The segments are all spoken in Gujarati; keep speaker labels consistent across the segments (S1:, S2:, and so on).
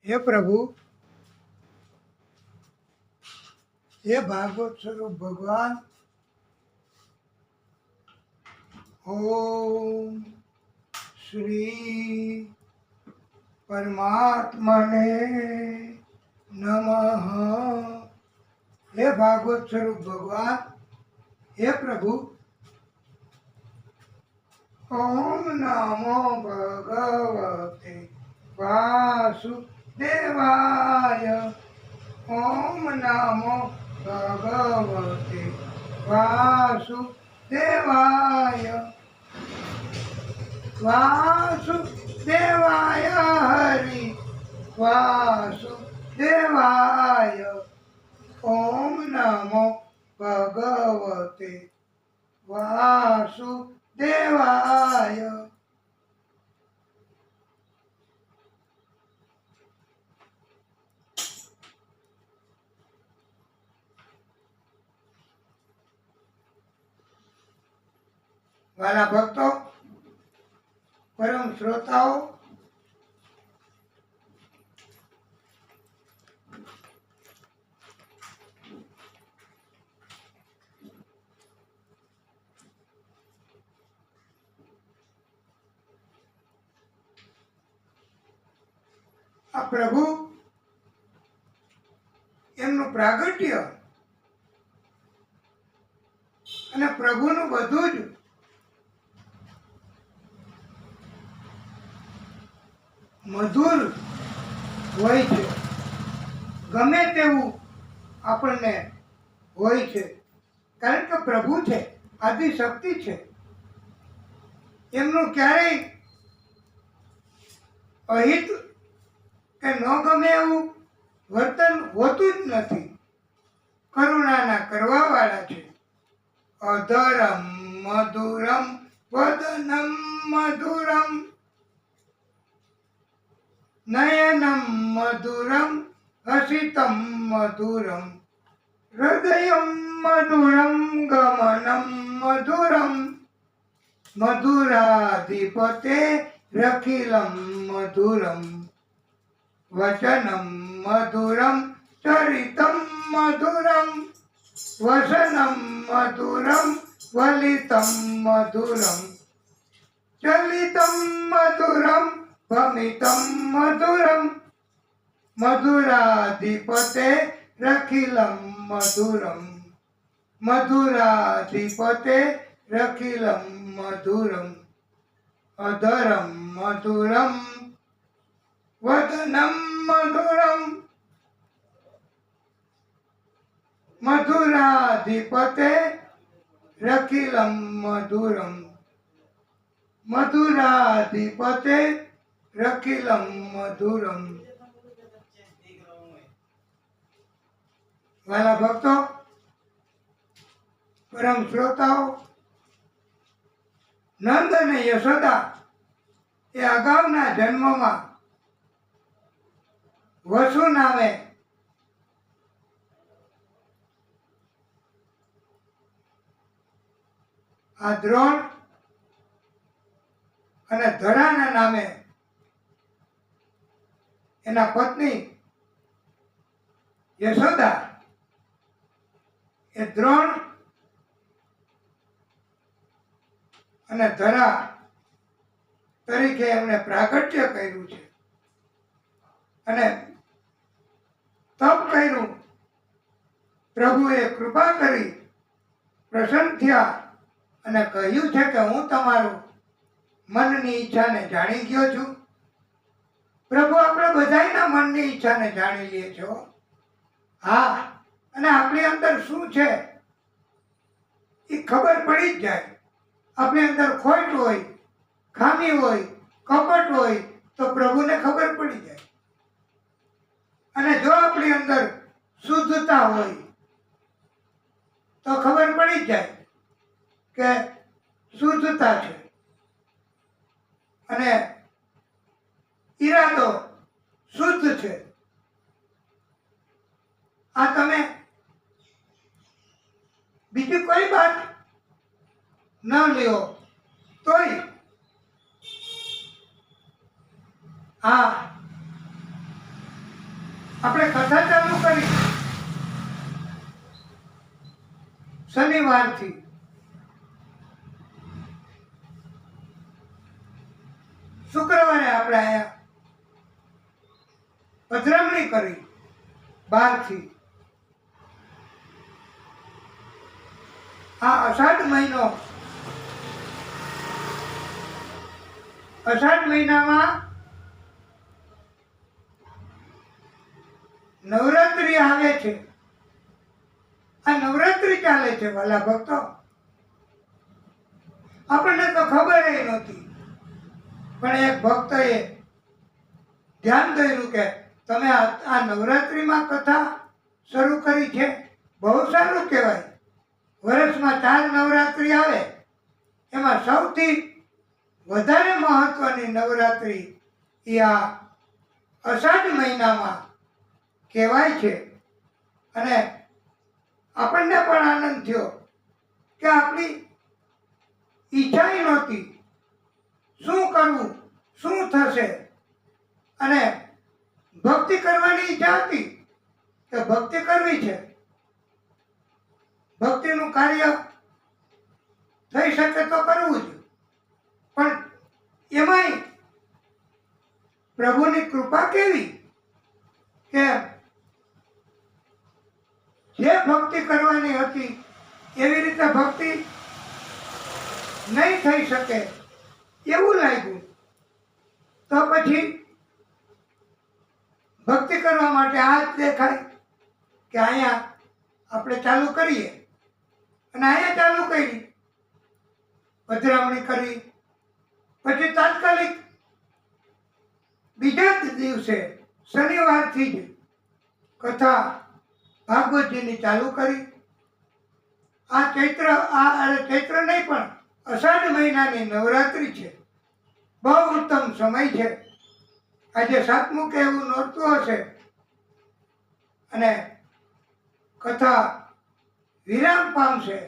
S1: हे प्रभु, हे भागवत स्वरूप भगवान, ओम श्री परमात्मने नमः। हे भागवत स्वरूप भगवान, हे प्रभु, ओम नमो भगवते वासुदेवाय। ओम नमो भगवते वासुदेवाय। वासुदेवाय हरि वासुदेवाय। ओम नमो भगवते वासुदेवाय। वाला भक्तों, परम श्रोताओ, આ પ્રભુ એમનું પ્રાગટ્ય અને પ્રભુનું બધું જ મધુર હોય છે. ગમે તેવું આપણને હોય છે, કારણ કે પ્રભુ છે, આદિશક્તિ છે. એમનું ક્યારેય અહિત કે ન ગમે એવું વર્તન હોતું જ નથી. કરુણાના કરવાવાળા છે. અધરમ મધુરમ વદનમ મધુરમ નયનમ મધુરમ હસિતમ મધુરમ હૃદયમ મધુરમ ગમનમ મધુરમ મધુરાધિપતે રખિલમ મધુરમ વચનમ મધુરમ ચરિતમ મધુરમ વસનમ મધુરમ વલિતમ મધુરમ ચલિતમ મધુરમ ભમિતમ મધુરમ મધુરાધિપતે રખિલમ મધુરમ મધુરાધિપતે રખિલમ મધુરમ અધરમ મધુરમ વદનમ મધુરમ મધુરાધિપતે રખિલમ મધુરમ મધુરાધિપતે રખિલમ મધુરમ. વાલા ભક્તો, પરમ શ્રોતાઓ, નંદ અને યશોદા એ અગાઉના જન્મમાં વસુ નામે આ દ્રોણ અને ધરાના નામે એના પત્ની યશોદા એ દ્રોણ અને ધરા તરીકે એમણે પ્રાગટ્ય કર્યું છે અને તપ કર્યું. પ્રભુએ કૃપા કરી, પ્રસન્ન થયા અને કહ્યું છે કે હું તમારું મનની ઈચ્છાને જાણી ગયો છું. પ્રભુ આપણે બધાના મનની ઈચ્છાને જાણી લે છો. હા, અને આપણી અંદર શું છે એ ખબર પડી જ જાય. આપણી અંદર ખોટ હોય, ખામી હોય, કપટ હોય તો પ્રભુને ખબર પડી જાય. અને જો આપણી અંદર શુદ્ધતા હોય તો ખબર પડી જ જાય કે શુદ્ધતા છે. અને ઈરાદો શુદ્ધ છે. આ તમે બીજી કોઈ વાત ન લ્યો તોય આ આપણે કથા ચાલુ કરી શનિવારથી. શુક્રવારે આપણે અહીંયા પધરામણી કરી 12 થી. આ અષાઢ મહિનામાં નવરાત્રિ આવે છે. આ નવરાત્રિ ચાલે છે વાલા ભક્તો. આપણને તો ખબર નહોતી, પણ એક ભક્તએ ધ્યાન દોર્યું કે તમે આ નવરાત્રિમાં કથા શરૂ કરી છે, બહુ સારું કહેવાય. વર્ષમાં 4 નવરાત્રિ આવે, એમાં સૌથી વધારે મહત્વની નવરાત્રિ એ આ અષાઢ મહિનામાં કહેવાય છે. અને આપણને પણ આનંદ થયો કે આપણી ઈચ્છા નહોતી, શું કરવું, શું થશે, અને ભક્તિ કરવાની ઈચ્છા હતી કે ભક્તિ કરવી છે. ભક્તિનું કાર્ય થઈ શકે તો કરવું જ, પણ એમાંય પ્રભુની કૃપા કેવી કે જે ભક્તિ કરવાની હતી એવી રીતે ભક્તિ નહીં થઈ શકે એવું લાગ્યું. તો પછી ભક્તિ કરવા માટે આ જ દેખાય કે અહીંયા આપણે ચાલુ કરીએ. અને અહીંયા ચાલુ કરી, પધરામણી કરી, પછી તાત્કાલિક બીજા જ દિવસે શનિવારથી જ કથા ભાગવતજીની ચાલુ કરી. આ ચૈત્ર નહીં પણ અષાઢ મહિનાની નવરાત્રિ છે. બહુ ઉત્તમ સમય છે. આજે 7મું કે એવું નોરતું હશે અને કથા વિરામ પામશે.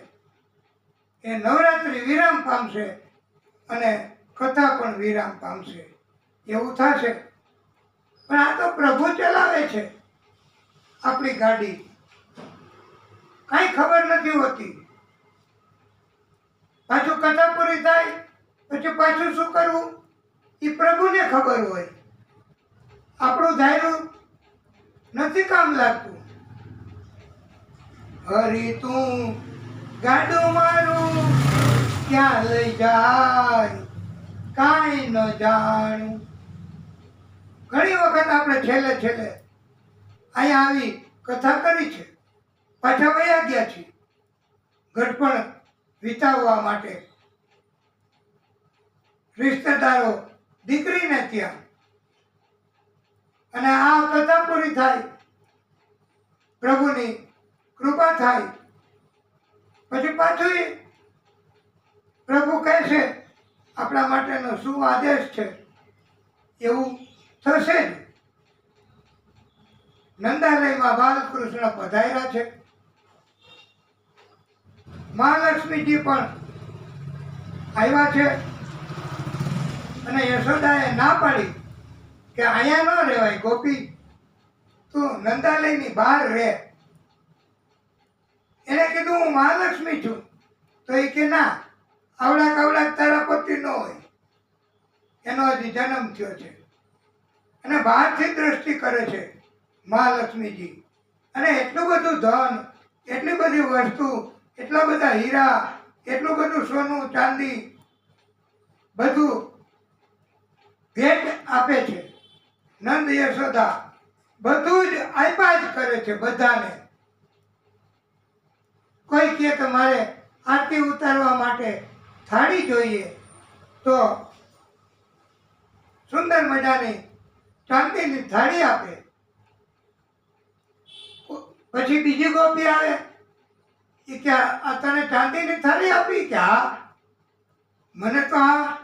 S1: એ નવરાત્રિ વિરામ પામશે અને કથા પણ વિરામ પામશે એવું થશે. પણ આ તો પ્રભુ ચલાવે છે આપણી ગાડી, કાંઈ ખબર નથી હોતી. પાછું કથા પૂરી થાય પછી પાછું શું કરવું એ પ્રભુને ખબર હોય. આપણું ધાર્યું નથી કામ લાગતું. હરી તું ગાડું મારું ક્યાં લઈ જાય કાંઈ ન જાણું. ઘણી વખત આપણે છેલ્લે અહીંયા આવી કથા કરી છે, પાછા વયા ગયા છીએ ઘટપણ વિતાવવા માટે. રિશ્તેદારો દીકરીને ત્યાં, અને આ કથા પૂરી થાય, પ્રભુની કૃપા થાય, પછી પાછું પ્રભુ કહે છે આપણા માટેનો શું આદેશ છે એવું થશે જ. નંદાલયમાં બાલકૃષ્ણ પધાર્યા છે. મહાલક્ષ્મીજી પણ આવ્યા છે. અને યશોદાએ ના પાડી કે અહીંયા ન રહેવાય, ગોપી તું નંદાલયની બહાર રહે. એને કીધું હું મહાલક્ષ્મી છું. તો એ કે ના, આવડા કવડા તારા પતિ ન હોય, એનો હજી જન્મ થયો છે. અને બહારથી દ્રષ્ટિ કરે છે મહાલક્ષ્મીજી. અને એટલું બધું ધન, એટલી બધી વસ્તુ, એટલા બધા હીરા, એટલું બધું સોનું ચાંદી બધું ભેટ આપે છે. નંદ યશોદા બધું જ આપ્યા જ કરે છે બધાને. કોઈ કહે કે મારે આરતી ઉતારવા માટે થાળી જોઈએ, તો સુંદર મજાની ચાંદીની થાળી આપે. પછી બીજી ગોપી આવે, એ કે આ તને ચાંદીની થાળી આપી? કે હા, મને તો આ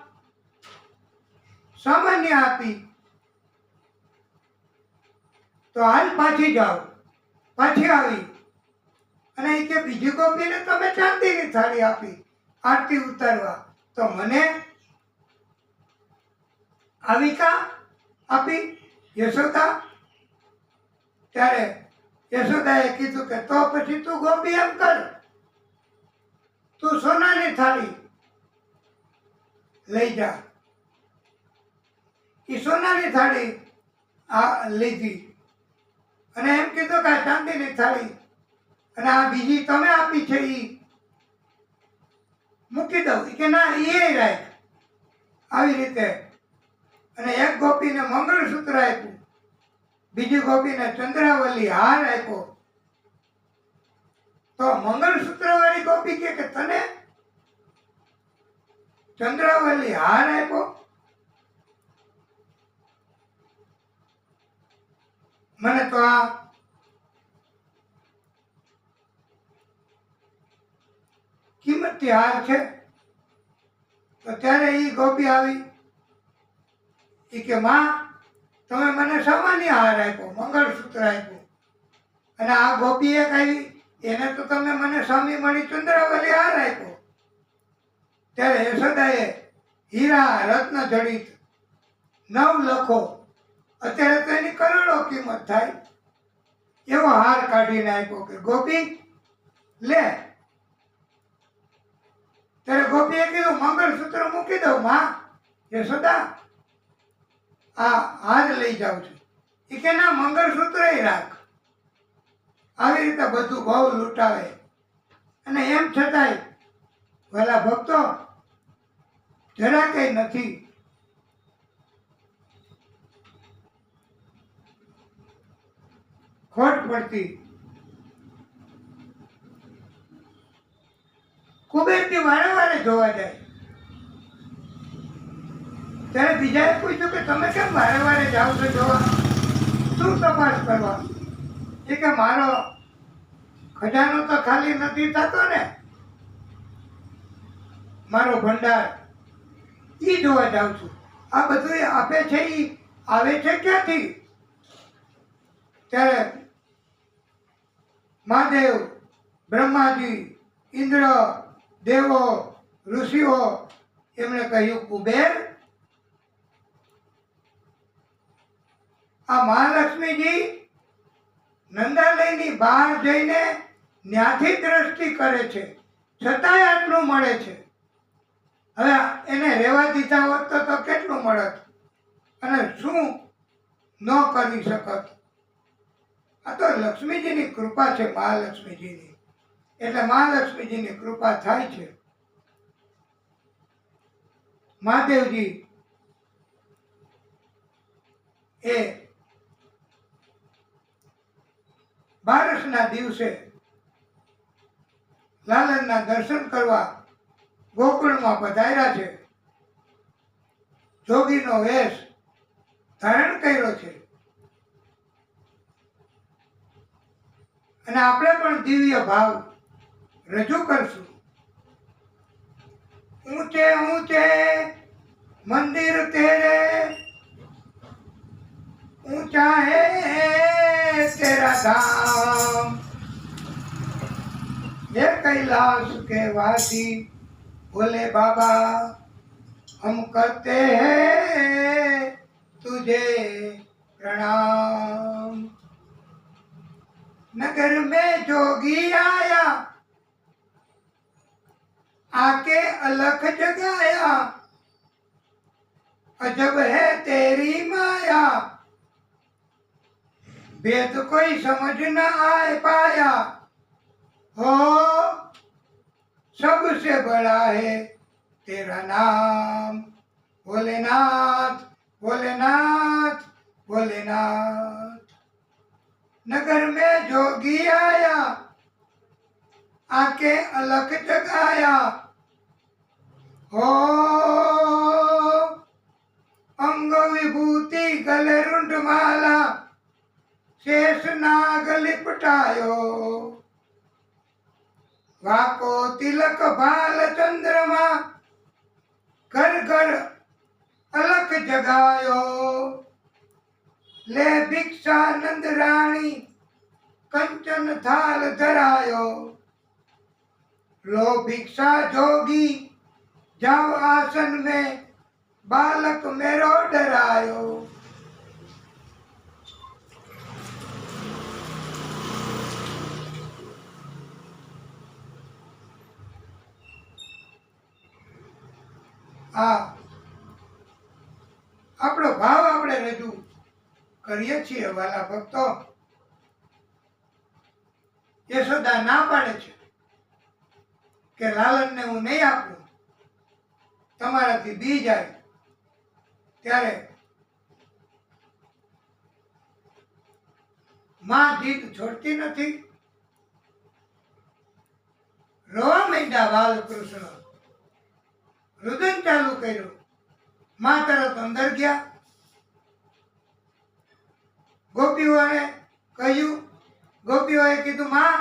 S1: સામાન્ય આપી. તો હાલ પાછી જાઓ. પાછી આવી અને એ કે બીજી ગોપીને તમે ચાંદીની થાળી આપી આરતી ઉતારવા, તો મને આવી કા આપી યશોદા? ત્યારે યશોદાએ કીધું કે તો પછી તું ગોપી એમ કર, તું સોનાની થાળી લઈ જા. એ સોનાની થાળી લીધી અને એમ કીધું કે આ ચાંદીની થાળી અને આ બીજી તમે આપી છે એ મૂકી દઉં. કે ના, એ રાખ. આવી રીતે અને એક ગોપીને મંગળસૂત્ર આપ્યું, બીજી ગોપીને ચંદ્રાવલી હાર આપ્યો. તો મંગળસૂત્ર વાળી ગોપી કે તને ચંદ્રાવલી હાર આપ્યો? મને તો આ કિંમતી હાર છે. તો ત્યારે એ ગોપી આવી, એ કે માં, તમે મને સામાન્ય હાર આપ્યો, મંગળસૂત્ર આપ્યું, અને આ ગોપી એક આવી, એને તો તમે મને સ્વામી મળી ચંદ્રાવલી હાર આપ્યો. ત્યારે યશોદાએ હીરા રત્ન જડિત 9 લખો, અત્યારે તો એની કરોડો કિંમત થાય, એવો હાર કાઢીને આપ્યો કે ગોપી લે. ત્યારે ગોપીએ કીધું મંગળસૂત્ર મૂકી દઉં માં. યશોદા, આ હાર લઈ જાઉં છું. એ કે ના, મંગળસૂત્ર રાખ. આવી રીતે બધું બહુ લૂંટાવે. અને એમ છતાંય ભલા ભક્તો જરા કઈ નથી ખોટ પડતી. કુબેરજી વારે વારે જોવા જાય. ત્યારે બીજાએ પૂછ્યું કે તમે કેમ વારે વારે જાઓ છો જોવા, શું તપાસ કરવા? એ કે મારો ખજાનો તો ખાલી નથી થતો ને, મારો ભંડાર ઈ જોવા જાઉં છું. આ બધું આપે છે ઈ આવે છે ક્યાંથી? ત્યારે મહાદેવ, બ્રહ્માજી, ઇન્દ્ર, દેવો, ઋષિઓ એમણે કહ્યું કુબેર, આ મહાલક્ષ્મીજી નંદાલયની બહાર જઈને ન્યાથી દ્રષ્ટિ કરે છે, છતાંય આટલું મળે છે. હવે એને રહેવા દીધા હોત તો કેટલું મળત અને શું ન કરી શકત. આ તો લક્ષ્મીજીની કૃપા છે, મહાલક્ષ્મીજીની. એટલે મહાલક્ષ્મીજીની કૃપા થાય છે. મહાદેવજી એ 12ના દિવસે લાલનના દર્શન કરવા ગોકુળમાં પધાર્યા છે. જોગીનો વેશ ધારણ કર્યો છે. અને આપણે પણ દિવ્ય ભાવ રજૂ કરશું. ઊંચે ઊંચે મંદિર તેરે, ऊंचा है तेरा धाम, ये कैलाश के वासी बोले बाबा, हम करते हैं तुझे प्रणाम. नगर में जोगी आया, आके अलख जगाया, अजब है तेरी माया, वेद कोई समझ न आए पाया, हो सबसे बड़ा है तेरा नाम, भोलेनाथ भोलेनाथ भोलेनाथ. नगर में जोगी आया, आके अलख जगाया, हो अंग विभूति गले रुंड माला, शेष नाग लिपटायो, वाको तिलक भाल चंद्रमा, घर घर अलख जगायो, ले भिक्षा नंद रानी, कंचन थाल धरायो, लो भिक्षा जोगी, जाओ आसन में, बालक मेरो डरायो. આ આપણો ભાવ આપણે રજૂ કરીએ છીએ વાલા ભક્તો. યશોદા ના પાડે છે કે લાલનને હું નહીં આપું, તમારાથી બી જાય. ત્યારે માં જીદ છોડતી નથી. રોવા માંડ્યા બાલકૃષ્ણ. રુદન ચાલુ કર્યું. માં તરત અંદર ગયા. ગોપીઓએ કહ્યું, ગોપીઓએ કીધું, માં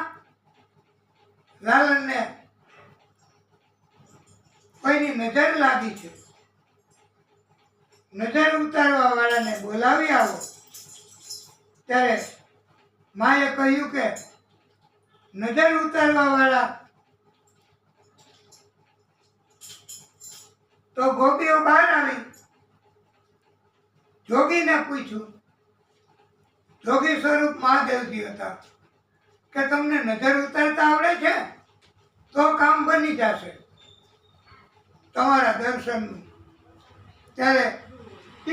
S1: લાલનને કોઈની નજર લાગી છે, નજર ઉતારવા વાળાને બોલાવી આવો. ત્યારે માએ કહ્યું કે નજર ઉતારવા વાળા તો ગોપીઓ બહાર આવી. જોગીને પૂછ્યું, જોગી સ્વરૂપ મહાદેવજી હતા, કે તમને નજર ઉતારતા આવડે છે? તો કામ બની જશે તમારા દર્શનનું. ત્યારે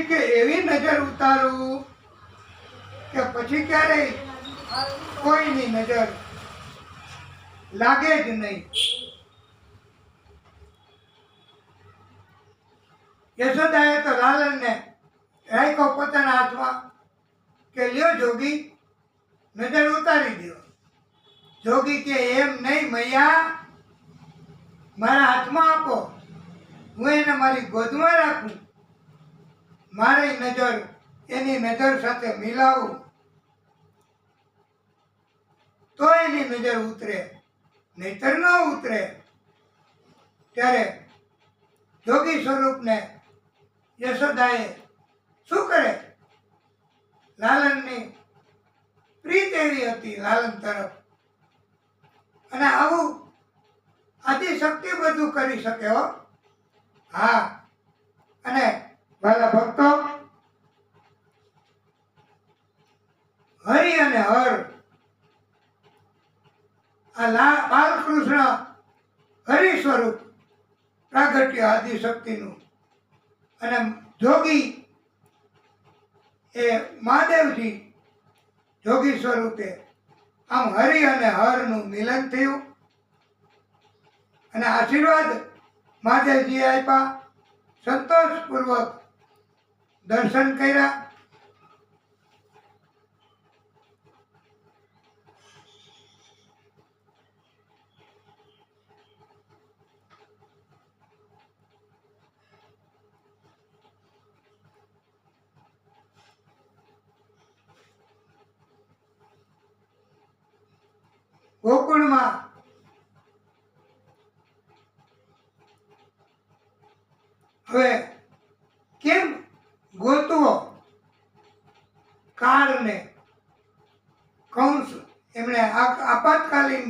S1: કે એવી નજર ઉતારું કે પછી ક્યારેય કોઈની નજર લાગે જ નહીં. યશોદાએ તો લાલનને રાખ્યો પોતાના હાથમાં કે લ્યો જોગી, નજર ઉતારી દો. જોગી કે એમ નહીં મૈયા, મારા હાથમાં આપો, હું એને મારી ગોદમાં રાખું, મારી નજર એની નજર સાથે મિલાવું તો એની નજર ઉતરે, નહીતર ન ઉતરે. ત્યારે જોગી સ્વરૂપને યશોદાએ શું કરે? લાલનની પ્રીત એવી હતી લાલન તરફ. અને આવું આદિશક્તિ બધું કરી શકે હો. હા, અને વાલા ભક્તો, હરિ અને હર, આ બાલકૃષ્ણ હરિ સ્વરૂપ પ્રાગટ્ય આદિશક્તિનું, અને જોગી એ મહાદેવજી જોગી સ્વરૂપે. આમ હરિ અને હરનું મિલન થયું અને આશીર્વાદ મહાદેવજીએ આપ્યા. સંતોષપૂર્વક દર્શન કર્યા. ગોકુળમાં હવે કેમ ગોતવો કાળને? કંસ એમણે આપાતકાલીન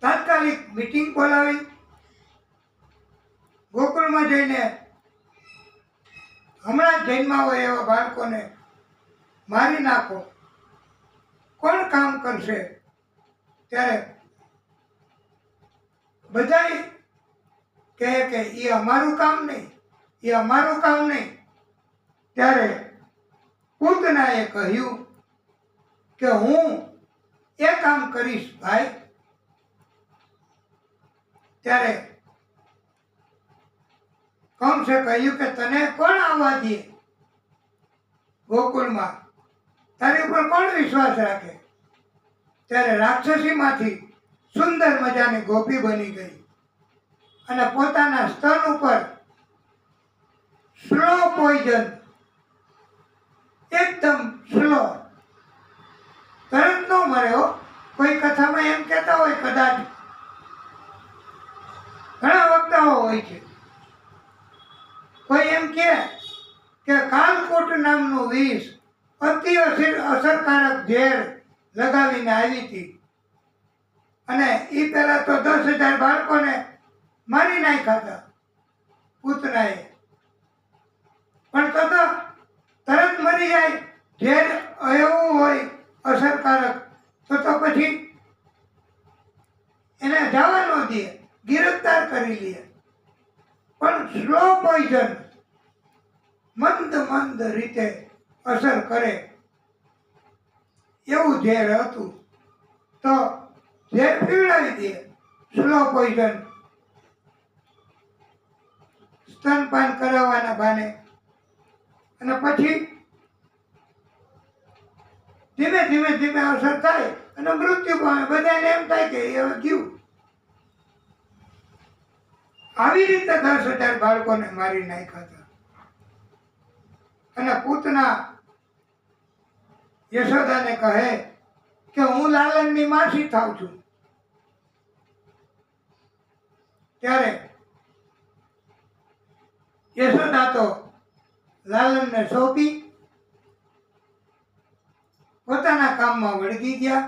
S1: તાત્કાલિક મીટિંગ બોલાવી. ગોકુળમાં જઈને હમણાં જ જન્મા હોય એવા બાળકોને મારી નાખો, કોણ કામ કરશે? ત્યારે બધાય કહે કે એ અમારું કામ નહીં, એ અમારું કામ નહીં. ત્યારે પૂતનાએ કહ્યું કે હું એ કામ કરીશ ભાઈ. ત્યારે કંસે કહ્યું કે તને કોણ આવવા દે ગોકુળમાં? તારી ઉપર કોણ વિશ્વાસ રાખે? ત્યારે રાક્ષસીમાંથી સુંદર મજાની ગોપી બની ગઈ અને પોતાના સ્તન ઉપર સ્લો પોઈઝન, એકદમ સ્લો, તરત ન મરે હો. કોઈ કથામાં એમ કહેતા હોય, કદાચ ઘણા વક્તાઓ હોય છે, કોઈ એમ કે કાલકૂટ નામનું વિષ અતિ અસરકારક ઝેર લગાવીને આવી હતી અને એ પહેલા તો 10,000 બાળકોને મારી નાખ્યા હતા પૂતનાએ. પણ તો તરત મરી જાય, ઝેર એવું હોય અસરકારક, તો પછી એને જવા ન દે, ગિરફ્તાર કરી લે. પણ સ્લો મંદ રીતે અસર કરે એવું ઝેર હતું. તો ઝેર પીવડાવી દે, સ્લો પોઈઝન, સ્તનપાન કરાવવાના બાને, અને પછી ધીમે ધીમે ધીમે અસર થાય અને મૃત્યુ પામે. બધાને એમ થાય કે એ હવે ગયું. આવી રીતે 10,000 બાળકોને મારી નાખ્યા હતા. અને પૂતના યશોદાને કહે કે હું લાલનની માસી થાઉં છું. ત્યારે યશોદા તો લાલનને સોંપી પોતાના કામમાં વળગી ગયા.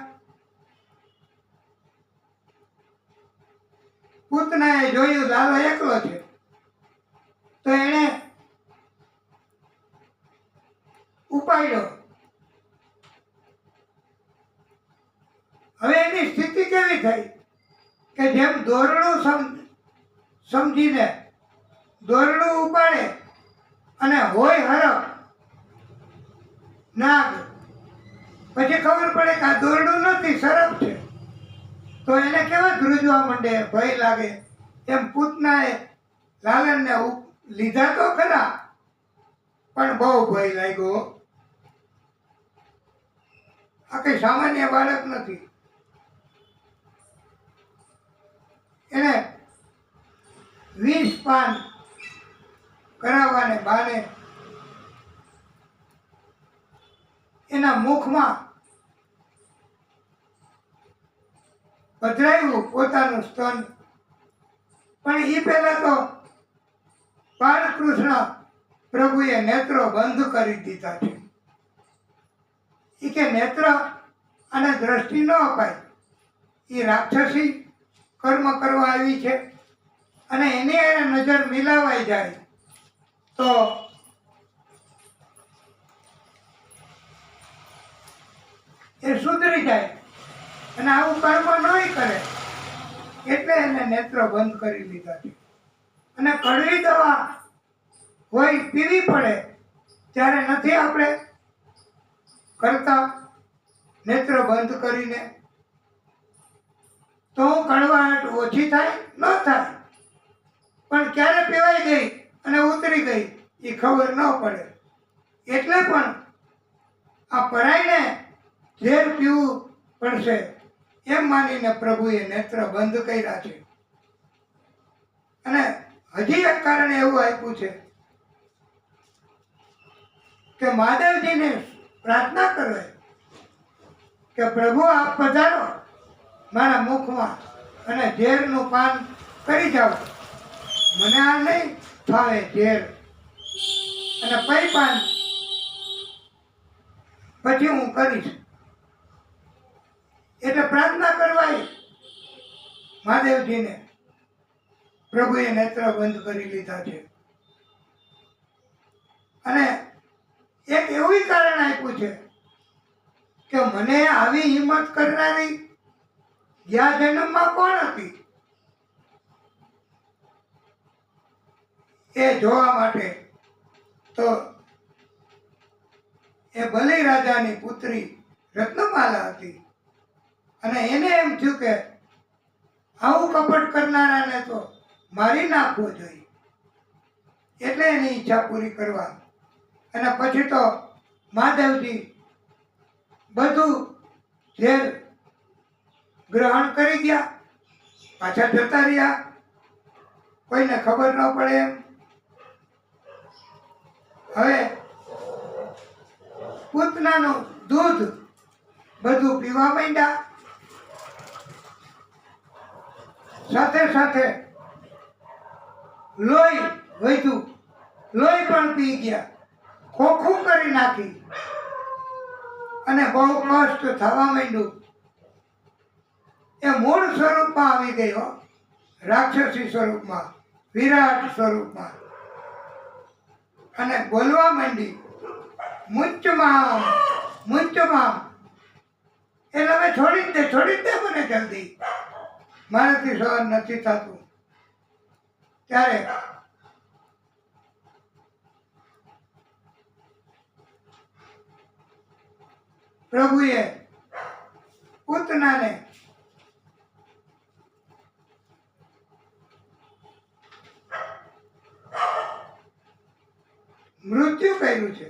S1: પૂતનાએ જોયું લાલો એકલો છે, તો એણે ઉપાડ્યો. હવે એની સ્થિતિ કેવી થઈ કે જેમ દોરડું સમજીને દોરડું ઉપાડે અને હોય હરખ નાગ, પછી ખબર પડે કે આ દોરડું નથી, સરપ છે, તો એને કેવા ધ્રુજવા માંડે, ભય લાગે. એમ પૂતનાએ લાલનને લીધા તો ખરા, પણ બહુ ભય લાગ્યો. આ કઈ સામાન્ય બાળક નથી. એને 20 પાન કરાવવાને બાને એના મુખમાં પધરાવ્યું પોતાનું સ્તન. પણ એ પહેલા તો બાળકૃષ્ણ પ્રભુએ નેત્રો બંધ કરી દીધા છે. એ કે નેત્ર અને દ્રષ્ટિ ન અપાય, એ રાક્ષસી કર્મ કરવા આવી છે, અને એની એને નજર મિલાવાઈ જાય તો એ સુધરી જાય અને આવું કર્મ નહીં કરે. એટલે એને નેત્ર બંધ કરી લીધા છે. અને કડવી દવા હોય પીવી પડે ત્યારે નથી આપણે કરતા નેત્ર બંધ કરીને, તો કડવાટ ઓછી થાય ન થાય, પણ ક્યારે પીવાઈ ગઈ અને ઉતરી ગઈ એ ખબર ન પડે. એટલે પણ આ પરાઈને ઝેર પીવું પડશે એમ માનીને પ્રભુએ નેત્ર બંધ કર્યા છે. અને હજી એક કારણ એવું આપ્યું છે કે મહાદેવજીને પ્રાર્થના કરે કે પ્રભુ આપ પધારો મારા મુખમાં અને ઝેરનું પાન કરી જાઓ. મને આ નહીં ફાવે ઝેર, અને પૈ પાન પછી હું કરીશ. એટલે પ્રાર્થના કરવાય મહાદેવજીને પ્રભુએ નેત્ર બંધ કરી લીધા છે. અને એક એવું કારણ આપ્યું છે કે મને આવી હિંમત કરનારી ગયા જન્મમાં કોણ હતી એ જોવા માટે. તો એ બલિ રાજાની પુત્રી રત્નમાલા હતી. અને એને એમ થયું કે આવું કપટ કરનારાને તો મારી નાખવો જોઈએ. એટલે એની ઈચ્છા પૂરી કરવા. અને પછી તો મહાદેવજી બધું ઝેર ગ્રહણ કરી ગયા, પાછા જતા રહ્યા, કોઈને ખબર ન પડે એમ. હવે પૂતનાનું દૂધ બધું પીવા માંડ્યા, સાથે સાથે લોહી વધ્યું, લોહી પણ પી ગયા, ખોખું કરી નાખી, અને બહુ કષ્ટ થવા માંડ્યું. એ મૂળ સ્વરૂપમાં આવી ગયો, રાક્ષસી સ્વરૂપમાં, વિરાટ સ્વરૂપમાં, અને બોલવા માંડી, મુંચમાં મુંચમાં. એટલે હવે છોડી જ દે મને જલ્દી, મારાથી સહન નથી થતું. ત્યારે પ્રભુએ પૂતનાને મૃત્યુ કર્યું છે.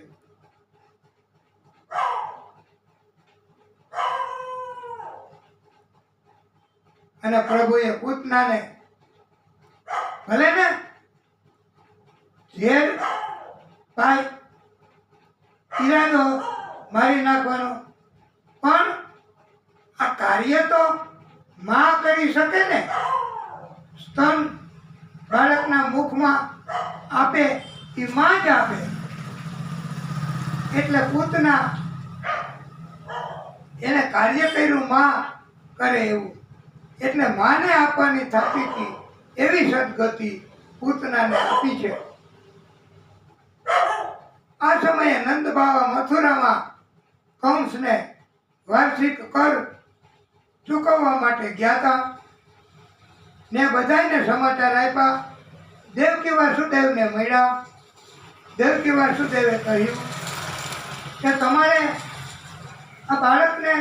S1: અને પ્રભુએ પૂતનાને ભલે ને ઝેર પાઈ ઈરાદો મારી નાખવાનો, પણ આ કાર્ય તો માં કરી શકે ને. સ્તન બાળકના મુખમાં આપે એ માં જ આપે. એટલે પૂતના એને કાર્ય કર્યું માં કરે એવું, એટલે માને આપવાની થતી હતી એવી સદગતિ પૂતનાને આપી છે. આ સમયે નંદ બાવા મથુરામાં કંસને વાર્ષિક કર ચૂકવવા માટે ગયા હતા ને બધાને સમાચાર આપ્યા. દેવકી વાસુદેવને મળ્યા. દેવકી વાસુદેવે કહ્યું કે તમારે આ બાળકને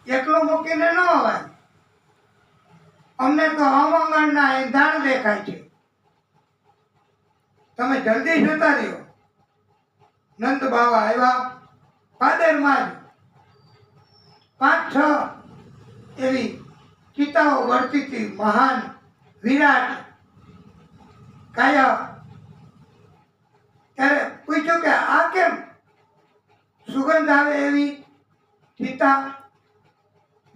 S1: એકલો મૂકીને ન અવાય. અમને તો અમંગળના એંધાણ દેખાય છે, તમે જલ્દી જતા રહ્યો. નંદ બાવા આવ્યા. પાદરમાં જ 5-6 એવી ચિતાઓ વળતી હતી, મહાન વિરાટ કાયા. ત્યારે પૂછ્યું કે આ કેમ સુગંધ આવે એવી ચિતા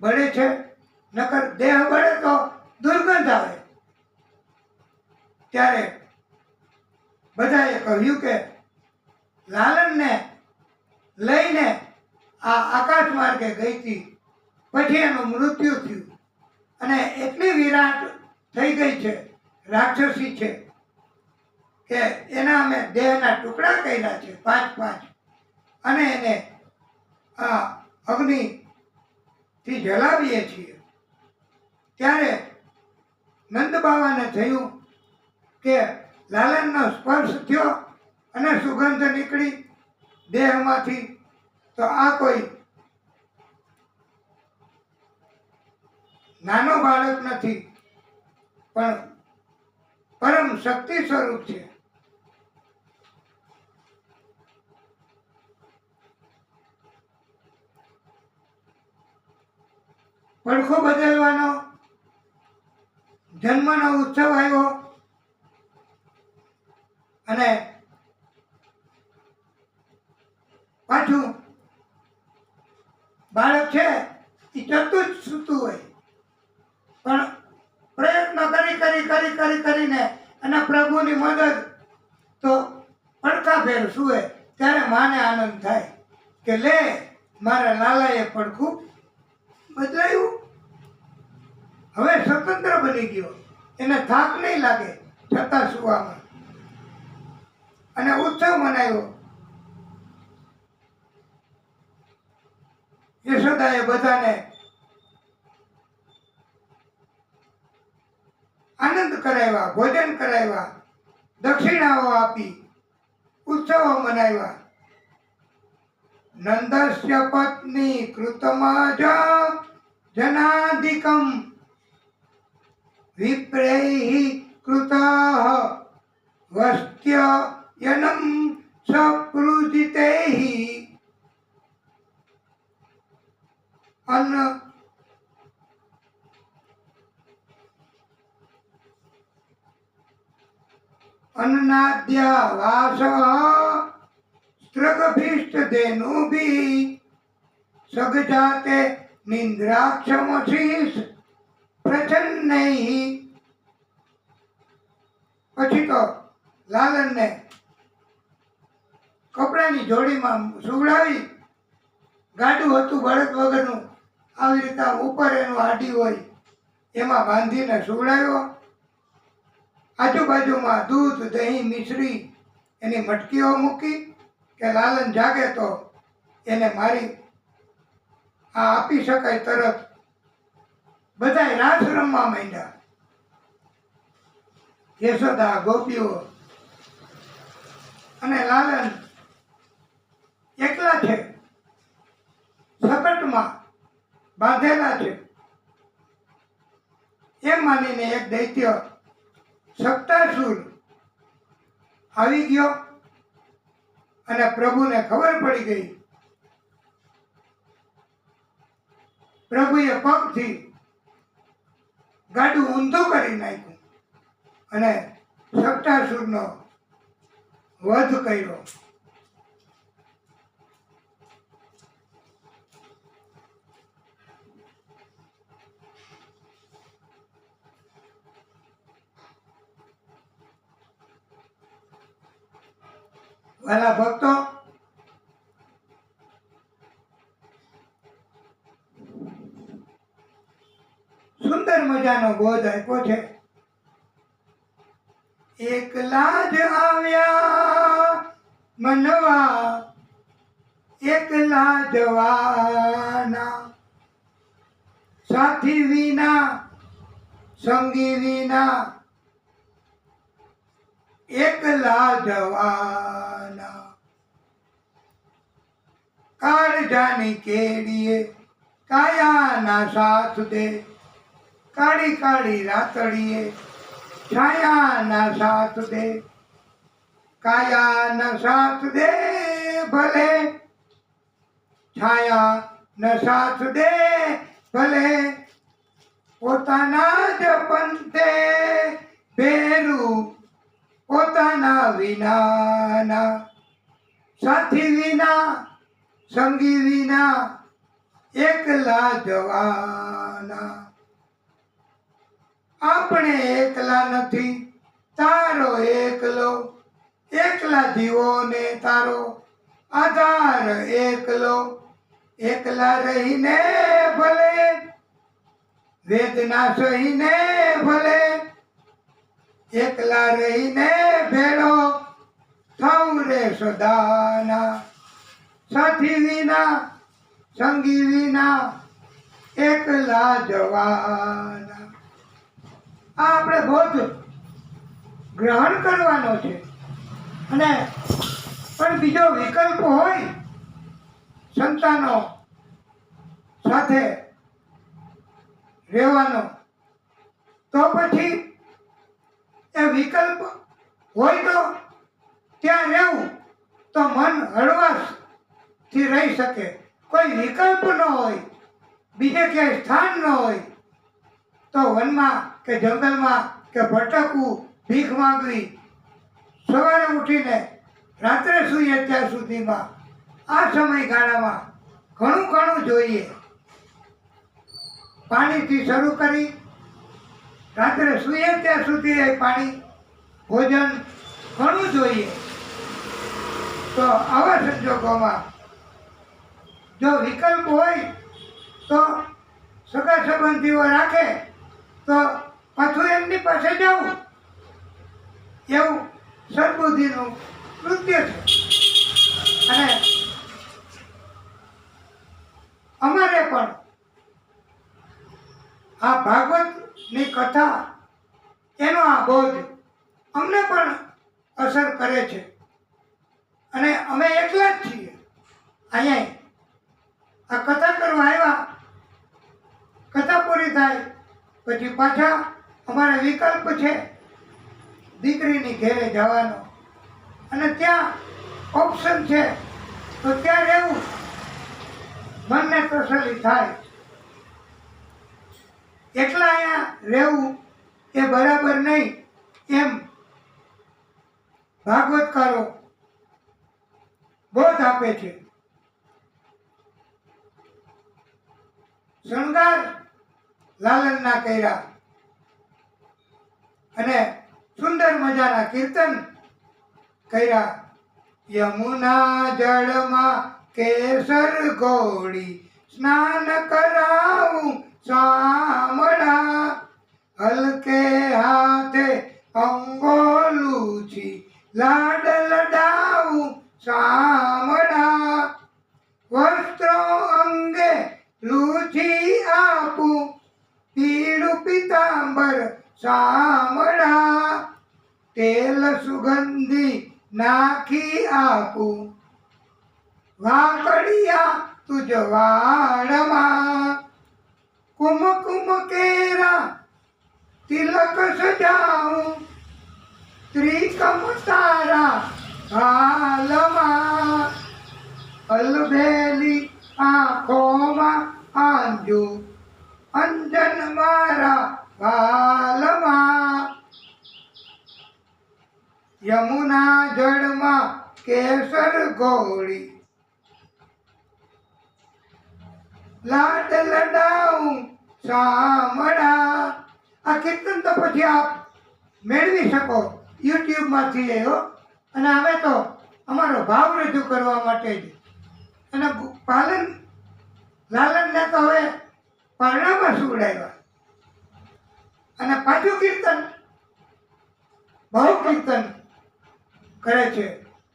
S1: બળે છે? નકર દેહ બળે તો દુર્ગંધ આવે. ત્યારે બધાએ કહ્યું કે લાલનને લઈને આ આકાશ માર્ગે ગઈ હતી, પછી એનું મૃત્યુ થયું. અને એટલી વિરાટ થઈ ગઈ છે, રાક્ષસી છે, કે એના અમે દેહના ટુકડા કર્યા છે 5-5, અને એને આ અગ્નિથી જલાવીએ છીએ. ત્યારે નંદ બાવાને થયું કે લાલનનો સ્પર્શ થયો અને સુગંધ નીકળી દેહમાંથી, તો આ કોઈ નાનો બાળક નથી, પણ પરમ શક્તિ સ્વરૂપ છે. પડખો બદલવાનો જન્મનો ઉત્સવ આવ્યો અને પાછું બાળક છે એ ચતું જ સૂતું હોય, પણ પ્રયત્ન કરીને અને પ્રભુની મદદ તો પડખા ફેર સુવે. ત્યારે માને આનંદ થાય કે લે મારા લાલાએ પડખું બદલાયું, હવે સ્વતંત્ર બની ગયો, એને થાક નહીં લાગે છતાં સુવામાં. અને ઉત્સવ મનાવ્યો. યશોદાએ બધાને આનંદ કરાવ્યા, ભોજન કરાવ્યા, દક્ષિણાઓ આપી, ઉત્સવો મનાવ્યા. નંદસ્ય પત્ની કૃતમજ જનાધિકમ વિપ્રૈઃ કૃતઃ વસ્ત્ય યનમ સપૃજિતૈઃ अन्नाद्या वास स्त्रगभीष्टधेनुभिः सगजाते निन्द्राक्षमशीष प्रचन्नैः. પછી તો લાલનને કપડાની જોડીમાં સુવડાવી, ગાડું હતું બળદ વગરનું, આવી રીતે ઉપર એનું આડી હોય એમાં બાંધીને સુવડાવ્યો. આજુબાજુમાં દૂધ, દહીં, મિશ્રી એની મટકીઓ મૂકી કે લાલન જાગે તો એને મારી આ આપી શકાય તરત. બધાય રાસ રમવા માંડ્યા. યશોદા, ગોપીઓ અને લાલન એકલા છે. કોટમાં બાંધેલા છે એમ માનીને એક દૈત્ય સપ્તાસુર આવી ગયો અને પ્રભુને ખબર પડી ગઈ. પ્રભુએ પગથી ગાડું ઊંધું કરી નાખ્યું અને સપ્તાસુરનો વધ કર્યો. વાલા ભક્તો, સુંદર મજાનો બોધ આપ્યો છે. એકલા જ આવ્યા મનવા, એકલા જવાના, સાથી વિના સંગી વિના, એકલા જવાના. કાળજાની કેડીએ કાયાના સાથ દે, કાળી કાળી રાતડીએ છાયાના સાથ દે. કાયાના સાથ દે ભલે, છાયાના સાથ દે ભલે, પોતાના જ પંથે ભેરું પોતાના વિનાના, સાથી વિના સંગી વિના, એકલા જવાના. આપણે એકલા નથી, તારો એકલો, એકલા જીવોને તારો આધાર એકલો. એકલા રહીને ભલે, વેદના સહીને ભલે, એકલા રહીને ભેળો થવું રે સદાના. સાથી વિના સંગી વિના, એકલા જવાના. આ આપણે બોધ ગ્રહણ કરવાનો છે. અને પણ બીજો વિકલ્પ હોય સંતાનો સાથે રહેવાનો, તો પછી એ વિકલ્પ હોય તો ત્યાં રહેવું, તો મન હળવાશથી રહી શકે. કોઈ વિકલ્પ ન હોય, બીજે ક્યાંય સ્થાન ન હોય, તો વનમાં કે જંગલમાં કે ભટકવું, ભીખ માંગવી, સવારે ઉઠીને રાત્રે સૂઈએ ત્યાં સુધીમાં, આ સમયગાળામાં ઘણું ઘણું જોઈએ. પાણીથી શરૂ કરી રાત્રે સૂઈએ ત્યાં સુધી એ પાણી, ભોજન ઘણું જોઈએ. તો આવા સંજોગોમાં જો વિકલ્પ હોય તો સગા સંબંધીઓ રાખે તો પાછું એમની પાસે જવું, એવું સદબુદ્ધિનું કૃત્ય છે. અને અમારે પણ આ ભાગવતની કથા, એનો આ બોધ અમને પણ અસર કરે છે. અને અમે એકલા જ છીએ અહીંયા. આ કથા કરવા આવ્યા, કથા પૂરી થાય પછી પાછા અમારે વિકલ્પ છે દીકરીની ઘેરે જવાનો, અને ત્યાં ઓપ્શન છે તો ત્યાં રહેવું, મનને તસલ્લી થાય. એકલા અહીંયા રહેવું એ બરાબર નહીં, એમ ભાગવતકારો બોધ આપે છે. શણગાર લાલનના કર્યા અને સુંદર મજાના કીર્તન કર્યા. યમુના જળમાં કેસર ઘોડી સ્નાન કરાવું શામળા, હલકે હાથે અંગોલુછી લાડ લડાવું શામળા, વસ્ત્રો અંગે લૂછી આપું પીળું પિતાંબર શામળા, તેલ સુગંધી નાખી આપું વાકડિયા તુજ વાળમાં કુમકુમ કેરા તિલક સજાઉં ત્રિકમ તારા હાલમાં અલભેલી આંખોમાં આંજુ અંજન મારા વાલમાં યમુના જળમાં કેસર ગોળી લાડ લડાઉં સામડા. આ કીર્તન તો પછી આપ મેળવી શકો યુટ્યુબમાંથી હો. અને અમે તો અમારો ભાવ રજૂ કરવા માટે જ. અને લાલનને તો હવે પરણામાં સુવડાવ્યા. અને પાછું કીર્તન બહુ કીર્તન કરે છે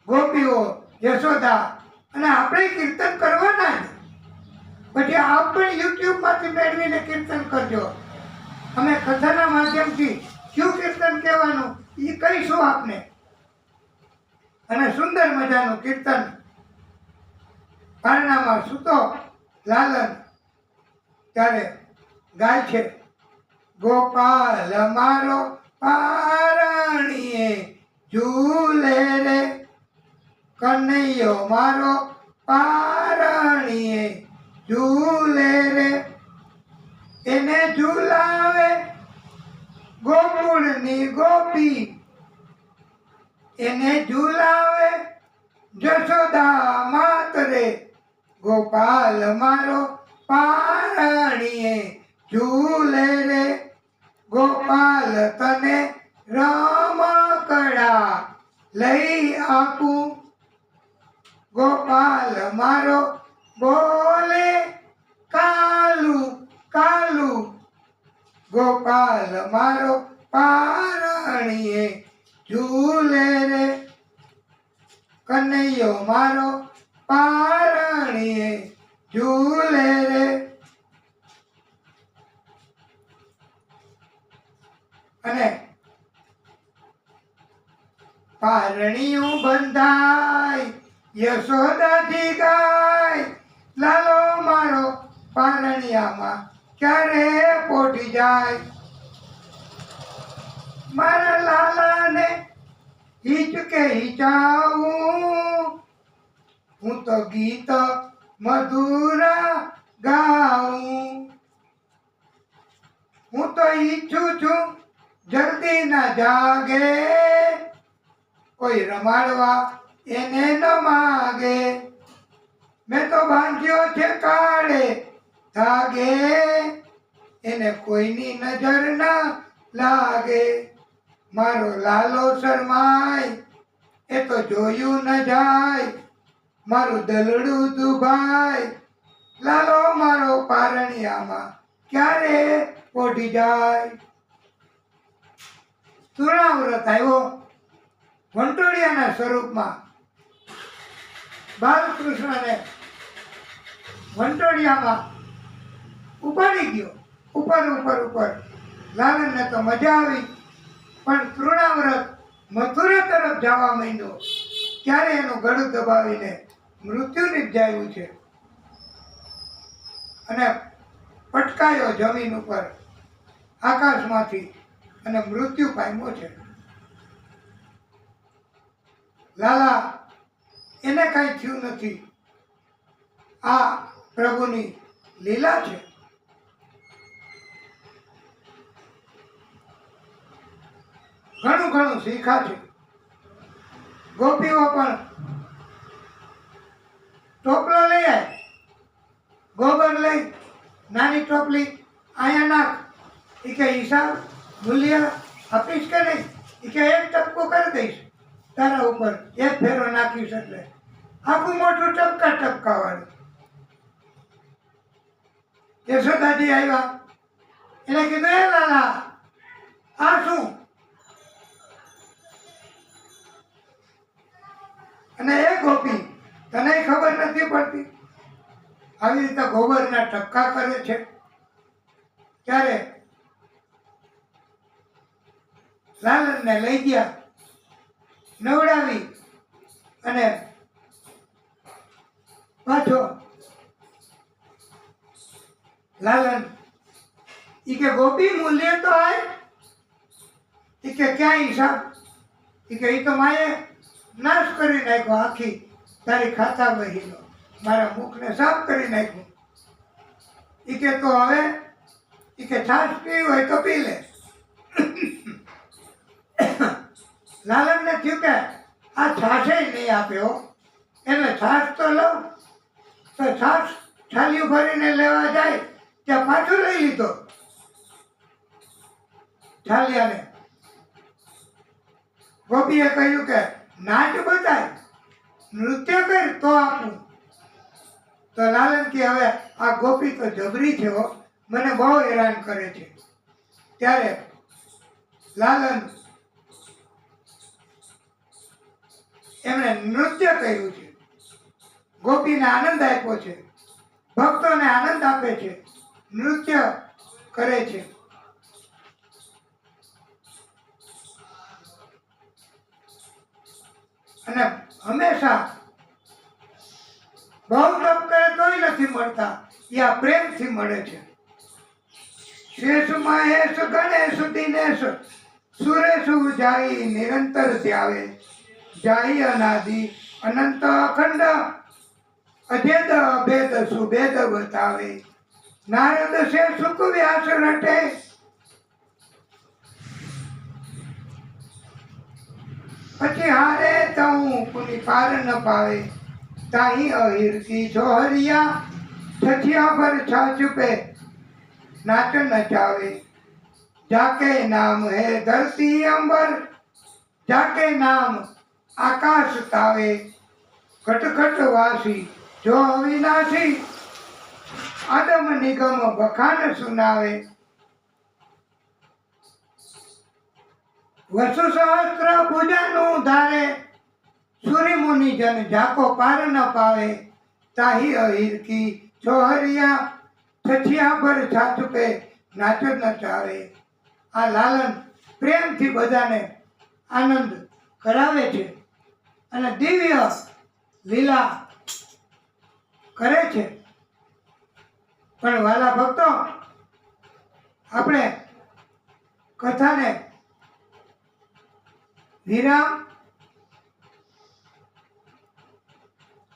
S1: ગોપીઓ યશોદા. અને આપણે કીર્તન કરવાના જ. પછી આપ પણ યુટ્યુબમાંથી મેળવીને કીર્તન કરજો. અમે કથાના માધ્યમથી શું કીર્તન કહેવાનું એ કહીશું આપને. અને સુંદર મજાનું કીર્તન પારણામાં સૂતો લાલન ત્યારે ગાય છે. ગોપાલ મારો પારણીએ ઝૂલે રે, કનૈયો મારો પારણીએ ઝૂલે રે, એને ઝૂલાવે ગોકુળની ગોપી, એને ઝૂલાવે જશોદા માત રે. ગોપાલ મારો પારણીએ ઝૂલે રે, ગોપાલ તને રમકડા લઈ આપું. ગોપાલ મારો બોલે કાલુ કાલુ, ગોપાલ મારો પારણીએ ઝૂલે રે, કનૈયો મારો પારણીએ ઝૂલે રે. અને પારણીયું બંધાય યશોદાજી ગાય, લાલો મારો પારણિયામાં ક્યારે પોઢી જાય. મારા લાલાને હિચકે હિચાવું, હું તો ગીત મધુરા ગાઉં. હું તો ઈચ્છું છું જલ્દી ના જાગે, કોઈ રમાડવા એને ન માગે. મેં તો બાંધ્યો છે કાળે ધાગે, એને કોઈની નજર ના લાગે. મારો લાલો શરમાય એ તો જોયું ન જાય, મારું દલડું દુભાય. લાલો મારો પારણિયામાં ક્યારે પોઢી જાય. તૃણાવ્રત આવ્યો વંટોળિયાના સ્વરૂપમાં. બાલકૃષ્ણને વંટોળિયામાં ઉપાડી ગયો ઉપર ઉપર ઉપર. લાલનને તો મજા આવી, પણ તૃણાવ્રત મથુરા તરફ જવા માંડ્યો ત્યારે એનું ગળું દબાવીને મૃત્યુ નિપજાયું છે. અને પટકાયો જમીન ઉપર આકાશમાંથી અને મૃત્યુ પામ્યો છે. લાલા એને કાંઈ થયું નથી. આ પ્રભુની લીલા છે. ઘણું ઘણું શીખા છે. ગોપીઓ પણ ટોપલો લઈ આય, ગોબર લઈ નાની ટોપલી અહીંયા નાખ. એ કે હિસાબ મૂલ્ય આપીશ કે નહીં? એ કે એક ટપકો કરી દઈશ તારા ઉપર, એક ફેરો નાખીશ એટલે આખું મોટું ટપકા ટપકાવાળું. યશોદાજી આવ્યા, એને કીધું એ લાલા આ શું? અને એ ગોપી તને ખબર નથી પડતી? આવી રીતે ગોબરના ટપકા કરે છે. ત્યારે લાલનને લઈ ગયા, નવડાવી અને પાછો લાલન ઈ કે ગોપી મૂલ્ય તો આય, ઈ કે ક્યાં હિસાબ, ઈ કે ઈ તો માએ નાશ કરી નાખ્યો, આખી તારી ખાતા વહીનો મારા મુખને સાફ કરી નાખ્યું. ઈ કે તો હવે ઈ કે છાશ પીવી હોય તો પી લે. લાલનને થયું કે આ છાશે નહીં આપ્યો, એટલે છાશ તો લઉં. તો છાશ થાળીઓ ભરીને લેવા જાય ત્યાં પાછું લઈ લીધો થાળિયાને. ગોપીએ કહ્યું કે નાચ બતાય, નૃત્ય કર તો આપું. તો લાલન કે હવે આ ગોપી તો જબરી છે હો, મને બહુ હેરાન કરે છે. ત્યારે લાલન એમણે નૃત્ય કર્યું છે, ગોપીને આનંદ આપ્યો છે, ભક્તોને આનંદ આપે છે, નૃત્ય કરે છે. અને હંમેશા બહુ તપ કરે તોય નથી મળતા, એ આ પ્રેમથી મળે છે. શેષ મહેશ ગણેશ દિનેશ સુરેશ જાય નિરંતર ધ્યાવે, જાય અનાદિ અનંત અખંડ અભેદ અભેદ સુભેદ બતાવે. નારદ સે સુખ વ્યાસ રટે, પછી હારે તઉ પુની પાર ન પાવે. તાહી અહિર કી જોહરિયા છઠિયા પર છાછ પે નાચ નચાવે. જાકે નામ હે ધરતી અંબર, જાકે નામ આકાશ તાવે. ખટખટ વાસી જો અવિનાશી, આદમ નિગમ બખાન સુનાવે. વસુ સહસ્ત્ર ભુજાનું ધારે, સૂર્ય મુનિ જન ઝાકો પાર ન પાવે. તાહી અહિર કી છોહરિયા છઠિયા પર છાછ પે નાચ નચાવે. આ લાલન પ્રેમથી બધાને આનંદ કરાવે છે અને દિવ્ય લીલા કરે છે. પણ વાલા ભક્તો, આપણે કથાને વિરામ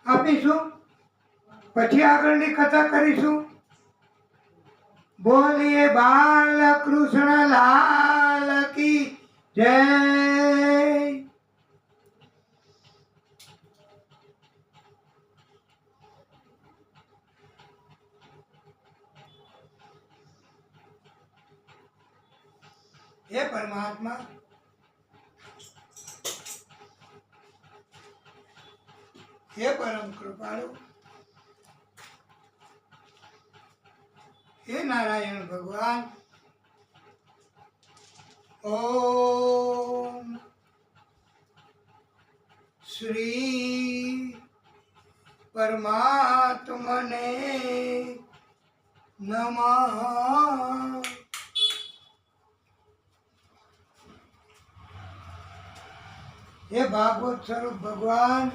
S1: આપીશું, પછી આગળની કથા કરીશું. બોલીએ બાલ કૃષ્ણ લાલ કી જય. હે પરમાત્મા, હે પરમ કૃપાળુ, હે નારાયણ ભગવાન, ઓમ શ્રી પરમાત્મને નમઃ. હે ભાગવત સ્વરૂપ ભગવાન,